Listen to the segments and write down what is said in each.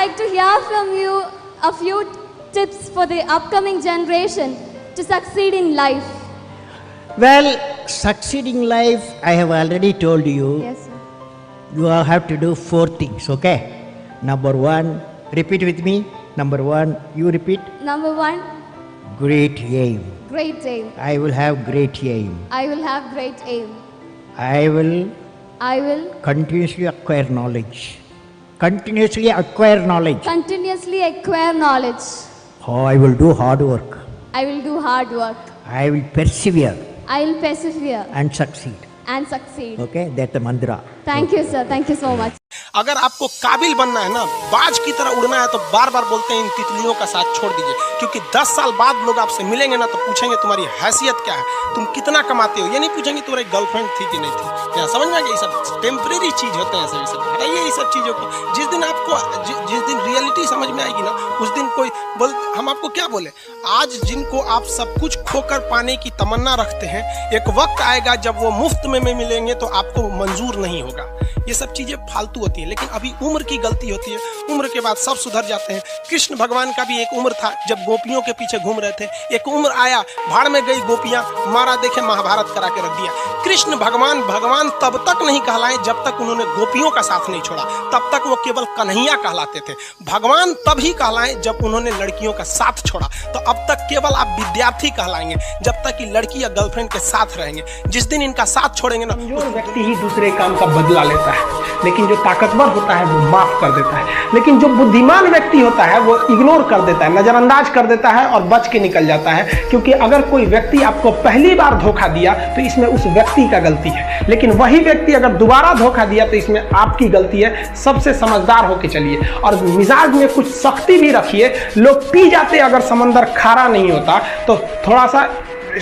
like to hear from you a few tips for the upcoming generation to succeed in life. Well, succeeding life, I have already told you. Yes, sir. You have to do 4 things, okay? Number 1, repeat with me. Number 1, you repeat. Number 1, Great aim. great aim. I will have great aim. I will have great aim. I will I will continuously acquire knowledge. Continuously acquire knowledge. continuously acquire knowledge. Oh, I will do hard work. I will do hard work. I will persevere I will persevere and succeed. and succeed. Okay, that's the mantra. Thank you, sir. Thank you so much. अगर आपको काबिल बनना है ना, बाज की तरह उड़ना है, तो बार बार बोलते हैं इन तितलियों का साथ छोड़ दीजिए, क्योंकि 10 साल बाद लोग आपसे मिलेंगे ना तो पूछेंगे तुम्हारी हैसियत क्या है, तुम कितना कमाते हो। ये नहीं पूछेंगे तुम्हारी गर्लफ्रेंड थी कि नहीं थी। क्या समझ में आ गया? ये सब टेम्परेरी चीज होते हैं, सभी सब हटाइए ये सब चीजों को। जिस दिन आपको जिस दिन रियलिटी समझ में आएगी ना, उस दिन कोई बोल, हम आपको क्या बोले, आज जिनको आप सब कुछ खोकर पाने की तमन्ना रखते हैं, एक वक्त आएगा जब वो मुफ्त में मिलेंगे तो आपको मंजूर नहीं होगा। ये सब चीजें फालतू होती है, लेकिन अभी उम्र की गलती होती है। उम्र के बाद सब सुधर जाते हैं। कृष्ण भगवान का भी एक उम्र था जब गोपियों के पीछे घूम रहे थे। एक उम्र आया, भाड़ में गई गोपियां, मारा देखे महाभारत करा के रख दिया। कृष्ण भगवान भगवान तब तक नहीं कहलाए जब तक उन्होंने गोपियों का साथ नहीं छोड़ा, तब तक वो केवल कन्हैया कहलाते थे। भगवान तभी कहलाए जब उन्होंने लड़कियों का साथ छोड़ा। तो अब तक केवल आप विद्यार्थी कहलाएंगे जब तक कि लड़की या गर्लफ्रेंड के साथ रहेंगे। जिस दिन इनका साथ छोड़ेंगे ना, कमजोर व्यक्ति ही दूसरे काम का बदला लेता है, लेकिन जो ताकतवर होता है वो माफ कर देता है। लेकिन जो बुद्धिमान व्यक्ति होता है वो इग्नोर कर देता है, नजरअंदाज कर देता है और बच के निकल जाता है। क्योंकि अगर कोई व्यक्ति आपको पहली बार धोखा दिया तो इसमें उस व्यक्ति का गलती है, लेकिन वही व्यक्ति अगर दोबारा धोखा दिया तो इसमें आपकी गलती है। सबसे समझदार होके चलिए और मिजाज में कुछ सख्ती भी रखिए। लोग पी जाते अगर समंदर खारा नहीं होता तो थोड़ा सा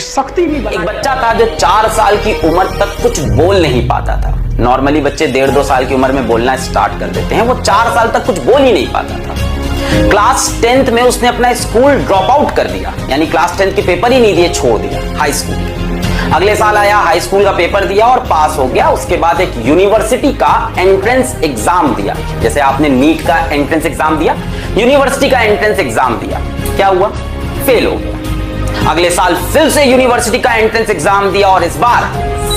सख्ती भी। एक बच्चा था जो 4 साल की उम्र तक कुछ बोल नहीं पाता था। नॉर्मली बच्चे 1.5-2 साल की उम्र में बोलना स्टार्ट कर देते हैं, वो 4 साल तक कुछ बोल ही नहीं पाता था। क्लास 10th में उसने अपना स्कूल ड्रॉप आउट कर दिया, यानी क्लास 10 के पेपर ही नहीं दिए, छोड़ दिया हाई स्कूल। अगले साल आया, हाई स्कूल का पेपर दिया और पास हो गया। उसके बाद एक यूनिवर्सिटी का एंट्रेंस एग्जाम दिया, जैसे आपने नीट का एंट्रेंस एग्जाम दिया, यूनिवर्सिटी का एंट्रेंस एग्जाम दिया। क्या हुआ? फेल हो गया। अगले साल फिर से यूनिवर्सिटी का एंट्रेंस एग्जाम दिया और इस बार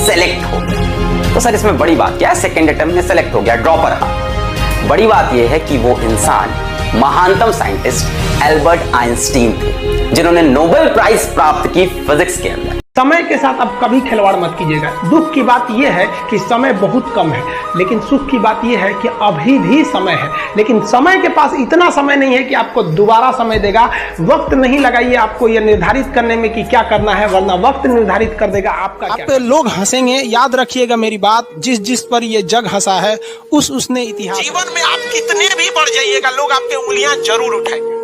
सेलेक्ट हो गया। तो सर इसमें बड़ी बात क्या है? सेकेंड अटेम्प्ट में सेलेक्ट हो गया, ड्रॉपर रहा। बड़ी बात यह है कि वो इंसान महानतम साइंटिस्ट एल्बर्ट आइंस्टीन थे, जिन्होंने नोबेल प्राइज प्राप्त की फिजिक्स के अंदर। समय के साथ अब कभी खिलवाड़ मत कीजिएगा। दुख की बात यह है कि समय बहुत कम है, लेकिन सुख की बात यह है कि अभी भी समय है। लेकिन समय के पास इतना समय नहीं है कि आपको दोबारा समय देगा। वक्त नहीं लगाइए आपको यह निर्धारित करने में कि क्या करना है, वरना वक्त निर्धारित कर देगा आपका आप क्या। पे लोग हंसेंगे, याद रखिएगा मेरी बात, जिस पर ये जग हंसा है उसने इतिहास। जीवन में आप कितने भी बढ़ जाइएगा, लोग आप पे उंगलियां जरूर उठाएंगे।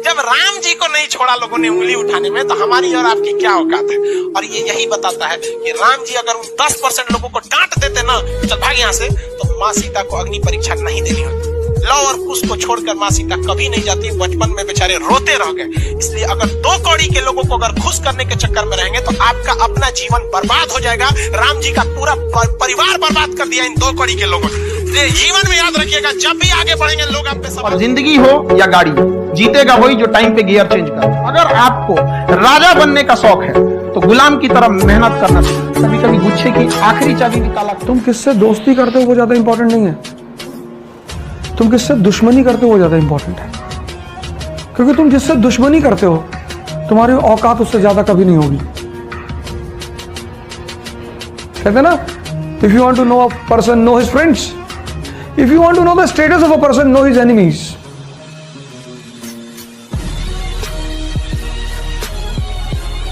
जब राम जी को नहीं छोड़ा लोगों ने उंगली उठाने में, तो हमारी और आपकी क्या औकात है। और ये यही बताता है कि राम जी अगर उन 10% लोगों को डांट देते ना, चल भाग यहाँ से, तो माँ सीता को अग्नि परीक्षा नहीं देनी होती। लव और कुश को छोड़कर माँ सीता कभी नहीं जाती। बचपन में बेचारे रोते रह गए। इसलिए अगर 2 कौड़ी के लोगों को अगर खुश करने के चक्कर में रहेंगे तो आपका अपना जीवन बर्बाद हो जाएगा। राम जी का पूरा परिवार बर्बाद कर दिया इन 2 कौड़ी के लोगों ने। जीवन में याद रखिएगा, जब भी आगे बढ़ेंगे लोग आप पे सब। और जिंदगी हो या गाड़ी, जीतेगा वही जो टाइम पे गियर चेंज कर। अगर आपको राजा बनने का शौक है तो गुलाम की तरह मेहनत करना चाहिए। कभी कभी गुच्छे की आखिरी चाबी निकाला। तुम किससे दोस्ती करते हो वो ज्यादा इंपॉर्टेंट नहीं है, तुम किससे दुश्मनी करते हो वो ज्यादा इंपॉर्टेंट है। क्योंकि तुम जिससे दुश्मनी करते हो तुम्हारी औकात उससे ज्यादा कभी नहीं होगी। कहते ना, if you want to know a person know his friends, if you want to know the status of a person know his enemies.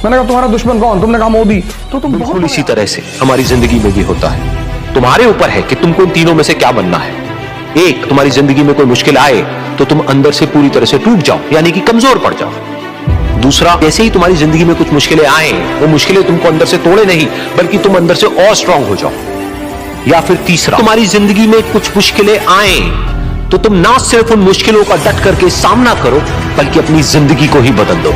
मैंने कहा तुम्हारा दुश्मन कौन? तुमने कहा मोदी। तो तुम बिल्कुल इसी तरह से हमारी जिंदगी में भी होता है। तुम्हारे ऊपर है कि तुमको इन तीनों में से क्या बनना है। एक, तुम्हारी जिंदगी में कोई मुश्किल आए तो तुम अंदर से पूरी तरह से टूट जाओ, यानी कि कमजोर पड़ जाओ। दूसरा, जैसे ही तुम्हारी जिंदगी में कुछ मुश्किलें आए, वो मुश्किलें तुमको अंदर से तोड़े नहीं, बल्कि तुम अंदर से और स्ट्रांग हो जाओ। या फिर तीसरा, तुम्हारी जिंदगी में कुछ मुश्किलें आए तो तुम ना सिर्फ उन मुश्किलों का डट करके सामना करो, बल्कि अपनी जिंदगी को ही बदल दो।